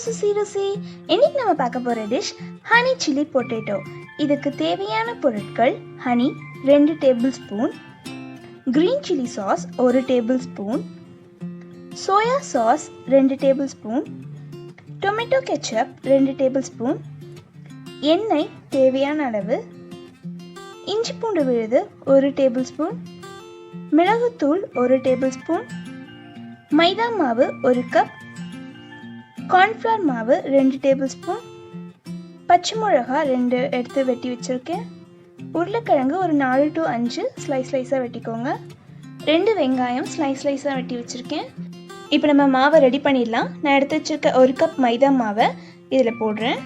Susi Rusi. இன்னைக்கு நம்ம பார்க்க போற டிஷ் ஹனி சில்லி பொட்டேட்டோ. இதுக்கு தேவையான பொருட்கள் honey 2 tablespoon, green chilli sauce 1 tablespoon, soya sauce 2 tablespoon, tomato ketchup 2 tablespoon, எண்ணெய் தேவையான அளவு, இஞ்சி பூண்டு விழுது 1 டேபிள்ஸ்பூன், மிளகுத்தூள் 1 டேபிள்ஸ்பூன், மைதா மாவு 1 கப், கார்ன்ஃப்ளவர் மாவு 2 டேபிள்ஸ்பூன், பச்சை மிளகா 2 எடுத்து வெட்டி வச்சுருக்கேன், உருளைக்கிழங்கு ஒரு 4 to 5 ஸ்லைஸாக வெட்டிக்கோங்க, 2 வெங்காயம் ஸ்லைஸாக வெட்டி வச்சுருக்கேன். இப்போ நம்ம மாவை ரெடி பண்ணிடலாம். நான் எடுத்து வச்சுருக்க 1 கப் மைதா மாவை இதில் போடுறேன்.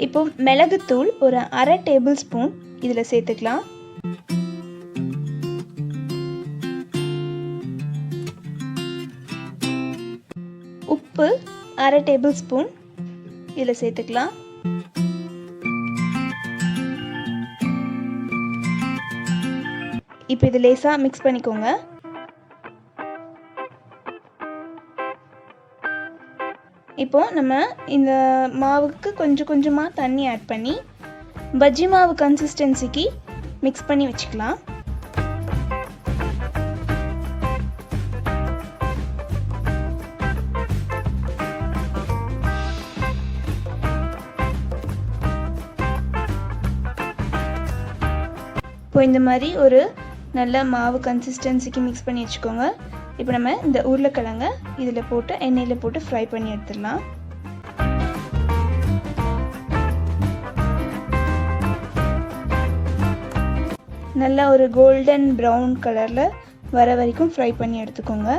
இப்போ மிளகுத்தூள் ஒரு 1/2 டேபிள்ஸ்பூன் இதில் சேர்த்துக்கலாம். உப்பு 1/2 டேபிள்ஸ்பூன் இதில் சேர்த்துக்கலாம். இப்போ இது லேசாக மிக்ஸ் பண்ணிக்கோங்க. இப்போ நம்ம இந்த மாவுக்கு கொஞ்சமாக தண்ணி ஆட் பண்ணி பஜ்ஜி மாவு கன்சிஸ்டன்சிக்கு மிக்ஸ் பண்ணி வச்சுக்கலாம். இப்போ இந்த மாதிரி ஒரு நல்ல மாவு கன்சிஸ்டன்சிக்கு மிக்ஸ் பண்ணி வச்சுக்கோங்க. இப்போ நம்ம இந்த உருளைக்கிழங்க இதில் போட்டு எண்ணெயில் போட்டு ஃப்ரை பண்ணி எடுத்துடலாம். நல்லா ஒரு கோல்டன் ப்ரௌன் கலரில் வர வரைக்கும் ஃப்ரை பண்ணி எடுத்துக்கோங்க.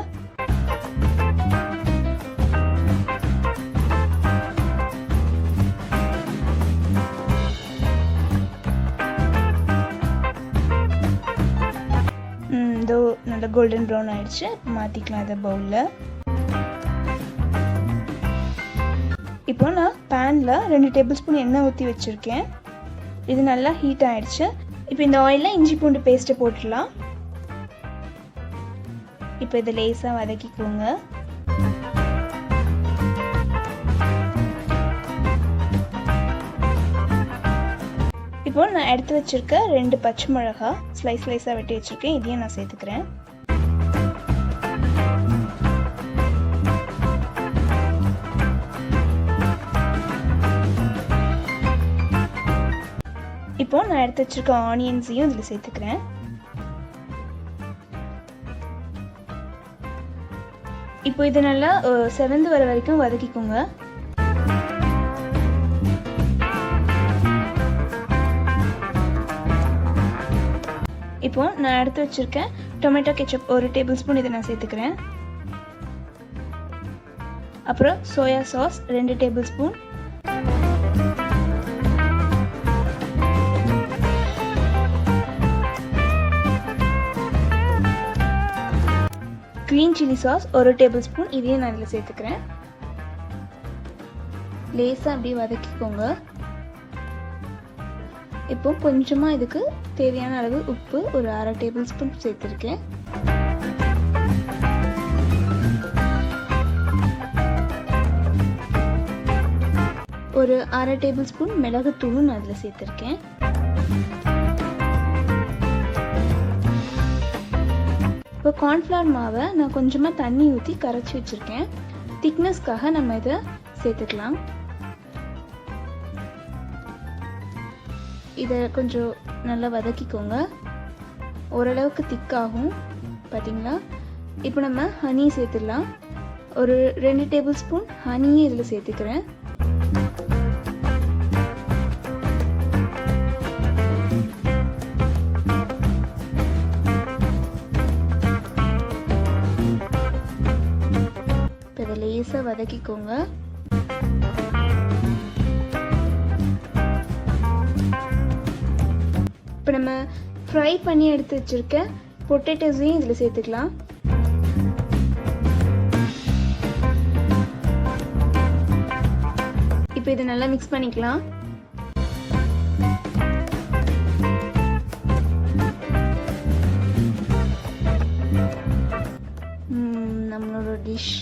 நல்ல கோல்டன் ப்ரௌன் ஆயிடுச்சு. மாற்றிக்கலாம் அதை பவுலில். இப்போ நான் பேனில் 2 டேபிள்ஸ்பூன் எண்ணெய் ஊற்றி வச்சுருக்கேன். இது நல்லா ஹீட் ஆயிடுச்சு. இப்போ இந்த ஆயிலில் இஞ்சி பூண்டு பேஸ்ட்டை போட்டுடலாம். இப்போ இதை லேசாக வதக்கிக்கோங்க. இப்போ நான் எடுத்து வச்சிருக்க 2 பச்சை மிளகா ஸ்லைஸாக வெட்டி வச்சுருக்கேன். இதையும் நான் சேர்த்துக்கிறேன். இப்போ நான் எடுத்து வச்சிருக்க ஆனியன்ஸையும் இதில் சேர்த்துக்கிறேன். இப்போ இது நல்லா செவந்து வர வரைக்கும் வதக்கிக்கோங்க. இப்போ நான் எடுத்து வச்சிருக்கேன் டொமேட்டோ கெச்சப் 1 டேபிள்ஸ்பூன் இதை நான் சேர்த்துக்கிறேன். அப்புறம் soya sauce 2 tablespoon, green chilli sauce 1 tablespoon இதையும் நான் இதில் சேர்த்துக்கிறேன். லேசாக அப்படியே வதக்கிக்கோங்க. இப்போ கொஞ்சமாக இதுக்கு தேவையான அளவு உப்பு ஒரு 1/2 டேபிள்ஸ்பூன் சேர்த்துருக்கேன். ஒரு 1/2 டேபிள்ஸ்பூன் மிளகுத்தூளும் நான் அதில் சேர்த்துருக்கேன். இப்போ கார்ன்ஃப்ளவர் மாவை நான் கொஞ்சமாக தண்ணி ஊற்றி கரைச்சி வச்சுருக்கேன். திக்னஸ்க்காக நம்ம இதை சேர்த்துக்கலாம். இதை கொஞ்சம் நல்லா வதக்கிக்கோங்க. ஓரளவுக்கு திக்காகும் பார்த்தீங்களா. இப்போ நம்ம ஹனி சேர்த்துடலாம். ஒரு 2 டேபிள்ஸ்பூன் ஹனியை இதில் சேர்த்துக்கிறேன். இப்போ இதை லேசாக வதக்கிக்கோங்க. இப்போ நம்ம ஃப்ரை பண்ணி எடுத்து வச்சுருக்க பொட்டேட்டோஸையும் இதில் சேர்த்துக்கலாம். இப்போ இதை நல்லா மிக்ஸ் பண்ணிக்கலாம். டிஷ்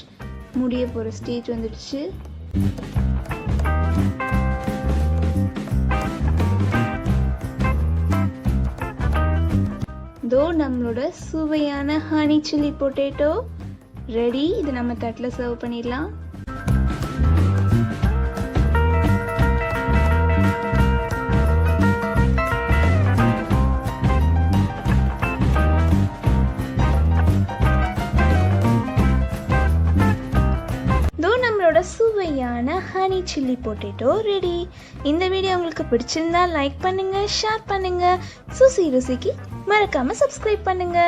முடிய போகிற ஸ்டேஜ் வந்துடுச்சு. இதோ நம்மளோட சுவையான ஹனி சில்லி பொட்டேட்டோ ரெடி. இது நம்ம தட்டில் சர்வ் பண்ணிடலாம். சுவையான ஹனி சில்லி பொட்டேட்டோ ரெடி. இந்த வீடியோ உங்களுக்கு பிடிச்சிருந்தா லைக் பண்ணுங்க, ஷேர் பண்ணுங்க. சுசி ருசிக்கு மறக்காம சப்ஸ்கிரைப் பண்ணுங்க.